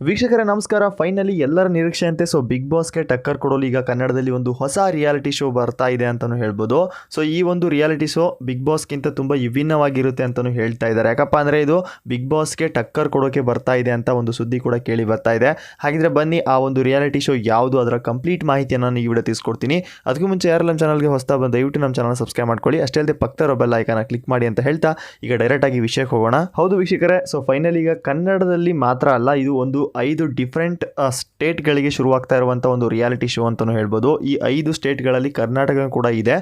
ವೀಕ್ಷಕರೇ ನಮಸ್ಕಾರ. ಫೈನಲಿ ಎಲ್ಲರ ನಿರೀಕ್ಷೆಯಂತೆ ಬಿಗ್ ಬಾಸ್ಗೆ ಟಕ್ಕರ್ ಕೊಡಲು ಈಗ ಕನ್ನಡದಲ್ಲಿ ಒಂದು ಹೊಸ ರಿಯಾಲಿಟಿ ಶೋ ಬರ್ತಾ ಇದೆ ಅಂತಲೂ ಹೇಳ್ಬೋದು. ಈ ಒಂದು ರಿಯಾಲಿಟಿ ಶೋ ಬಿಗ್ ಬಾಸ್ಗಿಂತ ತುಂಬ ವಿಭಿನ್ನವಾಗಿರುತ್ತೆ ಅಂತಲೂ ಹೇಳ್ತಾ ಇದ್ದಾರೆ. ಯಾಕಪ್ಪ ಅಂದರೆ ಇದು ಬಿಗ್ ಬಾಸ್ಗೆ ಟಕ್ಕರ್ ಕೊಡೋಕೆ ಬರ್ತಾ ಇದೆ ಅಂತ ಒಂದು ಸುದ್ದಿ ಕೂಡ ಕೇಳಿ ಬರ್ತಾ ಇದೆ. ಹಾಗಿದ್ರೆ ಬನ್ನಿ ಆ ಒಂದು ರಿಯಾಲಿಟಿ ಶೋ ಯಾವುದು, ಅದರ ಕಂಪ್ಲೀಟ್ ಮಾಹಿತಿಯನ್ನು ನಾನು ಈ ವಿಡಿಯೋ ತಿಳಿಸ್ಕೊಡ್ತೀನಿ. ಅದಕ್ಕೂ ಮುಂಚೆ ಯಾರು ನಮ್ಮ ಚಾನಲ್ಗೆ ಹೊಸತಾ ಬಂದು ದಯವಿಟ್ಟು ನಮ್ಮ ಚಾನಲ್ ಸಬ್ಸ್ಕ್ರೈಬ್ ಮಾಡ್ಕೊಳ್ಳಿ. ಅಷ್ಟೇ ಅಲ್ಲದೆ ಪಕ್ಕದ ಬೆಲ್ ಐಕಾನ್ ಕ್ಲಿಕ್ ಮಾಡಿ ಅಂತ ಹೇಳ್ತಾ ಈಗ ಡೈರೆಕ್ಟ್ ಆಗಿ ವಿಷಯಕ್ಕೆ ಹೋಗೋಣ. ಹೌದು ವೀಕ್ಷಕರೇ, ಫೈನಲಿ ಈಗ ಕನ್ನಡದಲ್ಲಿ ಮಾತ್ರ ಅಲ್ಲ, ಇದು ಒಂದು 5 ಡಿಫ್ರೆಂಟ್ ಸ್ಟೇಟ್ಗಳಿಗೆ ಶುರುವಾಗ್ತಾ ಇರುವಂಥ ಒಂದು ರಿಯಾಲಿಟಿ ಶೋ ಅಂತಲೂ ಹೇಳ್ಬೋದು. ಈ 5 ಸ್ಟೇಟ್ಗಳಲ್ಲಿ ಕರ್ನಾಟಕ ಕೂಡ ಇದೆ.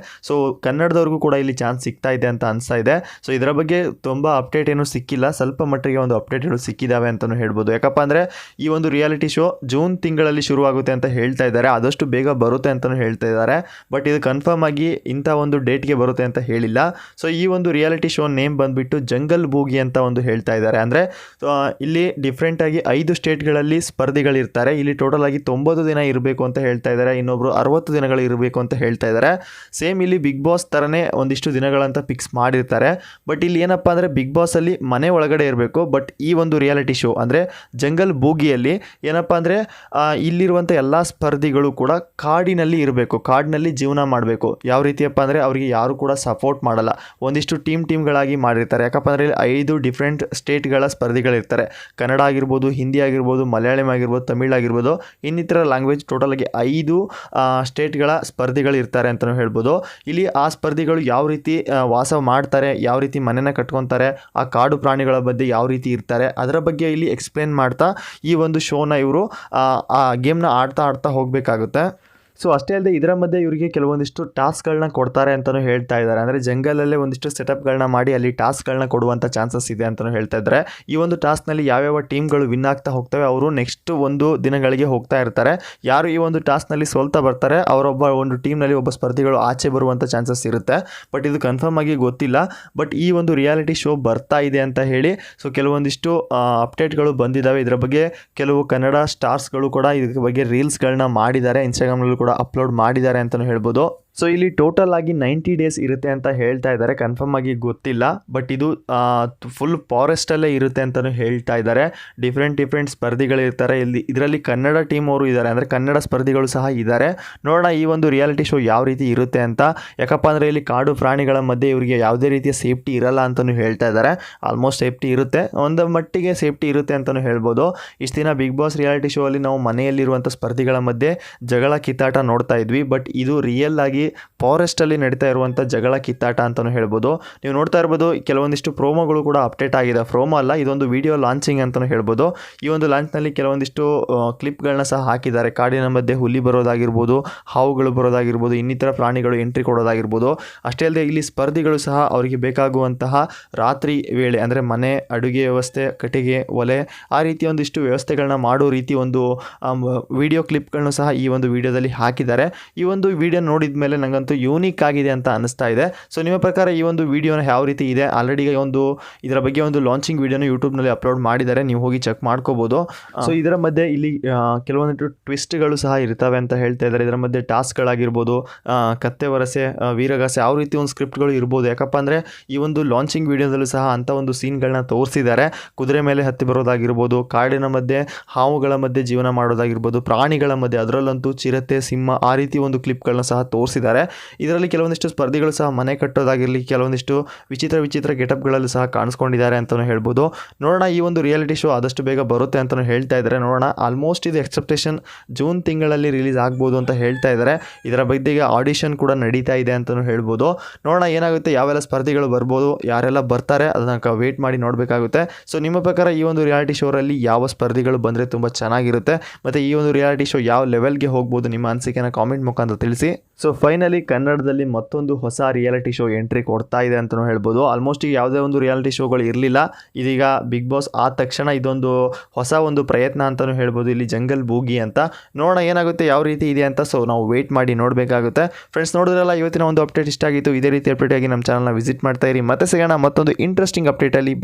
ಕನ್ನಡದವ್ರಿಗೂ ಕೂಡ ಇಲ್ಲಿ ಚಾನ್ಸ್ ಸಿಗ್ತಾ ಇದೆ ಅಂತ ಅನಿಸ್ತಾ ಇದೆ. ಇದರ ಬಗ್ಗೆ ತುಂಬ ಅಪ್ಡೇಟ್ ಏನೂ ಸಿಕ್ಕಿಲ್ಲ, ಸ್ವಲ್ಪ ಮಟ್ಟಿಗೆ ಒಂದು ಅಪ್ಡೇಟ್ಗಳು ಸಿಕ್ಕಿದ್ದಾವೆ ಅಂತಲೂ ಹೇಳ್ಬೋದು. ಯಾಕಪ್ಪ ಅಂದರೆ ಈ ಒಂದು ರಿಯಾಲಿಟಿ ಶೋ ಜೂನ್ ತಿಂಗಳಲ್ಲಿ ಶುರುವಾಗುತ್ತೆ ಅಂತ ಹೇಳ್ತಾ ಇದ್ದಾರೆ. ಆದಷ್ಟು ಬೇಗ ಬರುತ್ತೆ ಅಂತಲೂ ಹೇಳ್ತಾ ಇದ್ದಾರೆ. ಬಟ್ ಇದು ಕನ್ಫರ್ಮ್ ಆಗಿ ಇಂಥ ಒಂದು ಡೇಟ್ಗೆ ಬರುತ್ತೆ ಅಂತ ಹೇಳಿಲ್ಲ. ಈ ಒಂದು ರಿಯಾಲಿಟಿ ಶೋ ನೇಮ್ ಬಂದುಬಿಟ್ಟು ಜಂಗಲ್ ಬೂಗಿ ಅಂತ ಒಂದು ಹೇಳ್ತಾ ಇದ್ದಾರೆ. ಅಂದರೆ ಇಲ್ಲಿ ಡಿಫ್ರೆಂಟಾಗಿ 5 ಸ್ಟೇಟ್ಗಳಲ್ಲಿ ಸ್ಪರ್ಧಿಗಳಿರ್ತಾರೆ. ಇಲ್ಲಿ ಟೋಟಲ್ ಆಗಿ 90 ದಿನ ಇರಬೇಕು ಅಂತ ಹೇಳ್ತಾ ಇದ್ದಾರೆ. ಇನ್ನೊಬ್ರು 60 ದಿನಗಳು ಇರಬೇಕು ಅಂತ ಹೇಳ್ತಾ ಇದ್ದಾರೆ. ಸೇಮ್ ಇಲ್ಲಿ ಬಿಗ್ ಬಾಸ್ ಥರನೇ ಒಂದಿಷ್ಟು ದಿನಗಳಂತ ಫಿಕ್ಸ್ ಮಾಡಿರ್ತಾರೆ. ಬಟ್ ಇಲ್ಲಿ ಏನಪ್ಪ ಅಂದರೆ ಬಿಗ್ ಬಾಸಲ್ಲಿ ಮನೆ ಒಳಗಡೆ ಇರಬೇಕು. ಬಟ್ ಈ ಒಂದು ರಿಯಾಲಿಟಿ ಶೋ ಅಂದರೆ ಜಂಗಲ್ ಬೂಗಿಯಲ್ಲಿ ಏನಪ್ಪ ಅಂದರೆ ಇಲ್ಲಿರುವಂಥ ಎಲ್ಲ ಸ್ಪರ್ಧಿಗಳು ಕೂಡ ಕಾಡಿನಲ್ಲಿ ಇರಬೇಕು, ಕಾಡಿನಲ್ಲಿ ಜೀವನ ಮಾಡಬೇಕು. ಯಾವ ರೀತಿಯಪ್ಪ ಅಂದರೆ ಅವರಿಗೆ ಯಾರು ಕೂಡ ಸಪೋರ್ಟ್ ಮಾಡಲ್ಲ. ಒಂದಿಷ್ಟು ಟೀಮ್ಗಳಾಗಿ ಮಾಡಿರ್ತಾರೆ. ಯಾಕಪ್ಪ ಅಂದರೆ ಇಲ್ಲಿ 5 ಡಿಫ್ರೆಂಟ್ ಸ್ಟೇಟ್ಗಳ ಸ್ಪರ್ಧಿಗಳಿರ್ತಾರೆ. ಕನ್ನಡ ಆಗಿರ್ಬೋದು, ಹಿಂದಿ ಆಗಿರ್ಬೋದು, ಮಲಯಾಳಂ ಆಗಿರ್ಬೋದು, ತಮಿಳ್ ಆಗಿರ್ಬೋದು, ಇನ್ನಿತರ ಲ್ಯಾಂಗ್ವೇಜ್ ಟೋಟಲ್ ಆಗಿ 5 ಸ್ಟೇಟ್ಗಳ ಸ್ಪರ್ಧಿಗಳು ಇರ್ತಾರೆ ಅಂತಲೂ ಹೇಳ್ಬೋದು. ಇಲ್ಲಿ ಆ ಸ್ಪರ್ಧಿಗಳು ಯಾವ ರೀತಿ ವಾಸ ಮಾಡ್ತಾರೆ, ಯಾವ ರೀತಿ ಮನೆನ ಕಟ್ಕೊತಾರೆ, ಆ ಕಾಡು ಪ್ರಾಣಿಗಳ ಬಗ್ಗೆ ಯಾವ ರೀತಿ ಇರ್ತಾರೆ, ಅದರ ಬಗ್ಗೆ ಇಲ್ಲಿ ಎಕ್ಸ್ಪ್ಲೇನ್ ಮಾಡ್ತಾ ಈ ಒಂದು ಶೋನ ಇವರು ಆ ಗೇಮ್ನ ಆಡ್ತಾ ಹೋಗಬೇಕಾಗುತ್ತೆ. ಅಷ್ಟೇ ಅಲ್ಲದೆ ಇದರ ಮಧ್ಯೆ ಇವರಿಗೆ ಕೆಲವೊಂದಿಷ್ಟು ಟಾಸ್ಕ್ಗಳನ್ನ ಕೊಡ್ತಾರೆ ಅಂತಲೂ ಹೇಳ್ತಾ ಇದ್ದಾರೆ. ಅಂದರೆ ಜಂಗಲಲ್ಲೇ ಒಂದಿಷ್ಟು ಸೆಟಪ್ಗಳನ್ನ ಮಾಡಿ ಅಲ್ಲಿ ಟಾಸ್ಕ್ಗಳನ್ನ ಕೊಡುವಂಥ ಚಾನ್ಸಸ್ ಇದೆ ಅಂತಲೂ ಹೇಳ್ತಾ ಇದ್ದಾರೆ. ಈ ಒಂದು ಟಾಸ್ಕ್ನಲ್ಲಿ ಯಾವ್ಯಾವ ಟೀಮ್ಗಳು ವಿನ್ ಆಗ್ತಾ ಹೋಗ್ತವೆ ಅವರು ನೆಕ್ಸ್ಟ್ ಒಂದು ದಿನಗಳಿಗೆ ಹೋಗ್ತಾ ಇರ್ತಾರೆ. ಯಾರು ಈ ಒಂದು ಟಾಸ್ಕ್ನಲ್ಲಿ ಸೋಲ್ತಾ ಬರ್ತಾರೆ ಅವರೊಬ್ಬ ಒಂದು ಟೀಮ್ನಲ್ಲಿ ಒಬ್ಬ ಸ್ಪರ್ಧಿಗಳು ಆಚೆ ಬರುವಂಥ ಚಾನ್ಸಸ್ ಇರುತ್ತೆ. ಬಟ್ ಇದು ಕನ್ಫರ್ಮ್ ಆಗಿ ಗೊತ್ತಿಲ್ಲ. ಬಟ್ ಈ ಒಂದು ರಿಯಾಲಿಟಿ ಶೋ ಬರ್ತಾ ಇದೆ ಅಂತ ಹೇಳಿ ಕೆಲವೊಂದಿಷ್ಟು ಅಪ್ಡೇಟ್ಗಳು ಬಂದಿದ್ದಾವೆ. ಇದರ ಬಗ್ಗೆ ಕೆಲವು ಕನ್ನಡ ಸ್ಟಾರ್ಸ್ಗಳು ಕೂಡ ಇದ್ರ ಬಗ್ಗೆ ರೀಲ್ಸ್ಗಳನ್ನ ಮಾಡಿದ್ದಾರೆ, ಇನ್ಸ್ಟಾಗ್ರಾಮ್ನಲ್ಲೂ ಕೂಡ ಅಪ್ಲೋಡ್ ಮಾಡಿದ್ದಾರೆ ಅಂತಲೂ ಹೇಳ್ಬೋದು. ಇಲ್ಲಿ ಟೋಟಲ್ ಆಗಿ 90 ಡೇಸ್ ಇರುತ್ತೆ ಅಂತ ಹೇಳ್ತಾ ಇದ್ದಾರೆ. ಕನ್ಫರ್ಮ್ ಆಗಿ ಗೊತ್ತಿಲ್ಲ. ಬಟ್ ಇದು ಫುಲ್ ಫಾರೆಸ್ಟಲ್ಲೇ ಇರುತ್ತೆ ಅಂತಲೂ ಹೇಳ್ತಾ ಇದ್ದಾರೆ. ಡಿಫ್ರೆಂಟ್ ಸ್ಪರ್ಧಿಗಳಿರ್ತಾರೆ. ಇದರಲ್ಲಿ ಕನ್ನಡ ಟೀಮ್ ಅವರು ಇದ್ದಾರೆ, ಅಂದರೆ ಕನ್ನಡ ಸ್ಪರ್ಧಿಗಳು ಸಹ ಇದ್ದಾರೆ. ನೋಡೋಣ ಈ ಒಂದು ರಿಯಾಲಿಟಿ ಶೋ ಯಾವ ರೀತಿ ಇರುತ್ತೆ ಅಂತ. ಯಾಕಪ್ಪ ಅಂದರೆ ಇಲ್ಲಿ ಕಾಡು ಪ್ರಾಣಿಗಳ ಮಧ್ಯೆ ಇವರಿಗೆ ಯಾವುದೇ ರೀತಿಯ ಸೇಫ್ಟಿ ಇರಲ್ಲ ಅಂತಲೂ ಹೇಳ್ತಾ ಇದ್ದಾರೆ. ಆಲ್ಮೋಸ್ಟ್ ಸೇಫ್ಟಿ ಇರುತ್ತೆ, ಒಂದು ಮಟ್ಟಿಗೆ ಸೇಫ್ಟಿ ಇರುತ್ತೆ ಅಂತಲೂ ಹೇಳ್ಬೋದು. ಇಷ್ಟು ದಿನ ಬಿಗ್ ಬಾಸ್ ರಿಯಾಲಿಟಿ ಶೋ ಅಲ್ಲಿ ನಾವು ಮನೆಯಲ್ಲಿರುವಂಥ ಸ್ಪರ್ಧಿಗಳ ಮಧ್ಯೆ ಜಗಳ ಕಿತ್ತಾಟ ನೋಡ್ತಾ ಇದ್ವಿ. ಬಟ್ ಇದು ರಿಯಲ್ ಆಗಿ ಫಾರೆಸ್ಟಲ್ಲಿ ನಡೀತಾ ಇರುವಂಥ ಜಗಳ ಕಿತ್ತಾಟ ಅಂತಲೂ ಹೇಳ್ಬೋದು. ನೀವು ನೋಡ್ತಾ ಇರ್ಬೋದು ಕೆಲವೊಂದಿಷ್ಟು ಪ್ರೋಮೋಗಳು ಕೂಡ ಅಪ್ಡೇಟ್ ಆಗಿದೆ. ಪ್ರೋಮೋ ಅಲ್ಲ, ಇದೊಂದು ವಿಡಿಯೋ ಲಾಂಚಿಂಗ್ ಅಂತಲೂ ಹೇಳ್ಬೋದು. ಈ ಒಂದು ಲಾಂಚ್ನಲ್ಲಿ ಕೆಲವೊಂದಿಷ್ಟು ಕ್ಲಿಪ್ಗಳನ್ನ ಸಹ ಹಾಕಿದ್ದಾರೆ. ಕಾಡಿನ ಮಧ್ಯೆ ಹುಲಿ ಬರೋದಾಗಿರ್ಬೋದು, ಹಾವುಗಳು ಬರೋದಾಗಿರ್ಬೋದು, ಇನ್ನಿತರ ಪ್ರಾಣಿಗಳು ಎಂಟ್ರಿ ಕೊಡೋದಾಗಿರ್ಬೋದು. ಅಷ್ಟೇ ಅಲ್ಲದೆ ಇಲ್ಲಿ ಸ್ಪರ್ಧಿಗಳು ಸಹ ಅವರಿಗೆ ಬೇಕಾಗುವಂತಹ ರಾತ್ರಿ ವೇಳೆ ಅಂದರೆ ಮನೆ, ಅಡುಗೆ ವ್ಯವಸ್ಥೆ, ಕಟ್ಟಿಗೆ, ಒಲೆ, ಆ ರೀತಿ ಒಂದಿಷ್ಟು ವ್ಯವಸ್ಥೆಗಳನ್ನ ಮಾಡೋ ರೀತಿ ಒಂದು ವಿಡಿಯೋ ಕ್ಲಿಪ್ಗಳನ್ನು ಸಹ ಈ ಒಂದು ವಿಡಿಯೋದಲ್ಲಿ ಹಾಕಿದ್ದಾರೆ. ಈ ಒಂದು ವಿಡಿಯೋ ನೋಡಿದ ಮೇಲೆ ನನಗಂತೂ ಯೂನಿಕ್ ಆಗಿದೆ ಅಂತ ಅನಿಸ್ತಾ ಇದೆ. ನಿಮ್ಮ ಪ್ರಕಾರ ಈ ಒಂದು ವಿಡಿಯೋನ ಯಾವ ರೀತಿ ಇದೆ? ಆಲ್ರೆಡಿ ಇದರ ಬಗ್ಗೆ ಒಂದು ಲಾಂಚಿಂಗ್ ವಿಡಿಯೋನ ಯೂಟ್ಯೂಬ್ನಲ್ಲಿ ಅಪ್ಲೋಡ್ ಮಾಡಿದ್ದಾರೆ, ನೀವು ಹೋಗಿ ಚೆಕ್ ಮಾಡ್ಕೋಬೋದು. ಇದರ ಮಧ್ಯೆ ಇಲ್ಲಿ ಕೆಲವೊಂದು ಟ್ವಿಸ್ಟ್ಗಳು ಸಹ ಇರ್ತವೆ ಅಂತ ಹೇಳ್ತಾ ಇದ್ದಾರೆ. ಇದರ ಮಧ್ಯೆ ಟಾಸ್ಕ್ಗಳಾಗಿರ್ಬೋದು, ಕತ್ತೆ ವರಸೆ, ವೀರಗಾಸೆ, ಯಾವ ರೀತಿ ಒಂದು ಸ್ಕ್ರಿಪ್ಟ್ಗಳು ಇರ್ಬೋದು. ಯಾಕಪ್ಪ ಅಂದರೆ ಈ ಒಂದು ಲಾಂಚಿಂಗ್ ವಿಡಿಯೋದಲ್ಲೂ ಸಹ ಅಂಥ ಒಂದು ಸೀನ್ಗಳನ್ನ ತೋರಿಸಿದ್ದಾರೆ. ಕುದುರೆ ಮೇಲೆ ಹತ್ತಿ ಬರೋದಾಗಿರ್ಬೋದು, ಕಾಡಿನ ಮಧ್ಯೆ ಹಾವುಗಳ ಮಧ್ಯೆ ಜೀವನ ಮಾಡೋದಾಗಿರ್ಬೋದು, ಪ್ರಾಣಿಗಳ ಮಧ್ಯೆ ಅದರಲ್ಲಂತೂ ಚಿರತೆ, ಸಿಂಹ, ಆ ರೀತಿ ಒಂದು ಕ್ಲಿಪ್ಗಳನ್ನ ಸಹ ತೋರಿಸಿದ್ದಾರೆ. ಇದರಲ್ಲಿ ಕೆಲವೊಂದಿಷ್ಟು ಸ್ಪರ್ಧಿಗಳು ಸಹ ಮನೆ ಕಟ್ಟೋದಾಗಿರಲಿ, ಕೆಲವೊಂದಿಷ್ಟು ವಿಚಿತ್ರ ಗೆಟಪ್ಗಳಲ್ಲಿ ಸಹ ಕಾಣಿಸ್ಕೊಂಡಿದ್ದಾರೆ ಅಂತಲೂ ಹೇಳ್ಬೋದು. ನೋಡೋಣ ಈ ಒಂದು ರಿಯಾಲಿಟಿ ಶೋ ಆದಷ್ಟು ಬೇಗ ಬರುತ್ತೆ ಅಂತಲೂ ಹೇಳ್ತಾ ಇದ್ದಾರೆ. ನೋಡೋಣ, ಆಲ್ಮೋಸ್ಟ್ ಇದು ಎಕ್ಸೆಪ್ಟೇಷನ್ ಜೂನ್ ತಿಂಗಳಲ್ಲಿ ರಿಲೀಸ್ ಆಗ್ಬೋದು ಅಂತ ಹೇಳ್ತಾ ಇದ್ದಾರೆ. ಇದರ ಬಗ್ಗೆ ಆಡಿಷನ್ ಕೂಡ ನಡೀತಾ ಇದೆ ಅಂತಲೂ ಹೇಳ್ಬೋದು. ನೋಡೋಣ ಏನಾಗುತ್ತೆ, ಯಾವೆಲ್ಲ ಸ್ಪರ್ಧಿಗಳು ಬರ್ಬೋದು, ಯಾರೆಲ್ಲ ಬರ್ತಾರೆ ಅದನ್ನ ವೇಟ್ ಮಾಡಿ ನೋಡಬೇಕಾಗುತ್ತೆ. ನಿಮ್ಮ ಪ್ರಕಾರ ಈ ಒಂದು ರಿಯಾಲಿಟಿ ಶೋರಲ್ಲಿ ಯಾವ ಸ್ಪರ್ಧಿಗಳು ಬಂದರೆ ತುಂಬ ಚೆನ್ನಾಗಿರುತ್ತೆ, ಮತ್ತು ಈ ಒಂದು ರಿಯಾಲಿಟಿ ಶೋ ಯಾವ ಲೆವೆಲ್ಗೆ ಹೋಗ್ಬೋದು, ನಿಮ್ಮ ಅನಿಸಿಕೆನ ಕಾಮೆಂಟ್ ಮುಖಾಂತರ ತಿಳಿಸಿ. ಫೈನಲಿ ಕನ್ನಡದಲ್ಲಿ ಮತ್ತೊಂದು ಹೊಸ ರಿಯಾಲಿಟಿ ಶೋ ಎಂಟ್ರಿ ಕೊಡ್ತಾ ಇದೆ ಅಂತಲೂ ಹೇಳ್ಬೋದು. ಆಲ್ಮೋಸ್ಟ್ ಈಗ ಯಾವುದೇ ಒಂದು ರಿಯಾಲಿಟಿ ಶೋಗಳು ಇರಲಿಲ್ಲ. ಇದೀಗ ಬಿಗ್ ಬಾಸ್ ಆದ ತಕ್ಷಣ ಇದೊಂದು ಹೊಸ ಒಂದು ಪ್ರಯತ್ನ ಅಂತಲೂ ಹೇಳ್ಬೋದು. ಇಲ್ಲಿ ಜಂಗಲ್ ಬೂಗಿ ಅಂತ. ನೋಡೋಣ ಏನಾಗುತ್ತೆ, ಯಾವ ರೀತಿ ಇದೆ ಅಂತ. ನಾವು ವೇಟ್ ಮಾಡಿ ನೋಡಬೇಕಾಗುತ್ತೆ. ಫ್ರೆಂಡ್ಸ್, ನೋಡಿದ್ರಲ್ಲ ಇವತ್ತಿನ ಒಂದು ಅಪ್ಡೇಟ್ ಇಷ್ಟ ಆಗಿತ್ತು. ಇದೇ ರೀತಿ ಅಪ್ಡೇಟ್ ಆಗಿ ನಮ್ಮ ಚಾನಲ್ನ ವಿಸಿಟ್ ಮಾಡ್ತಾ ಇರಿ. ಮತ್ತೆ ಸಿಗೋಣ ಮತ್ತೊಂದು ಇಂಟ್ರೆಸ್ಟಿಂಗ್ ಅಪ್ಡೇಟಲ್ಲಿ.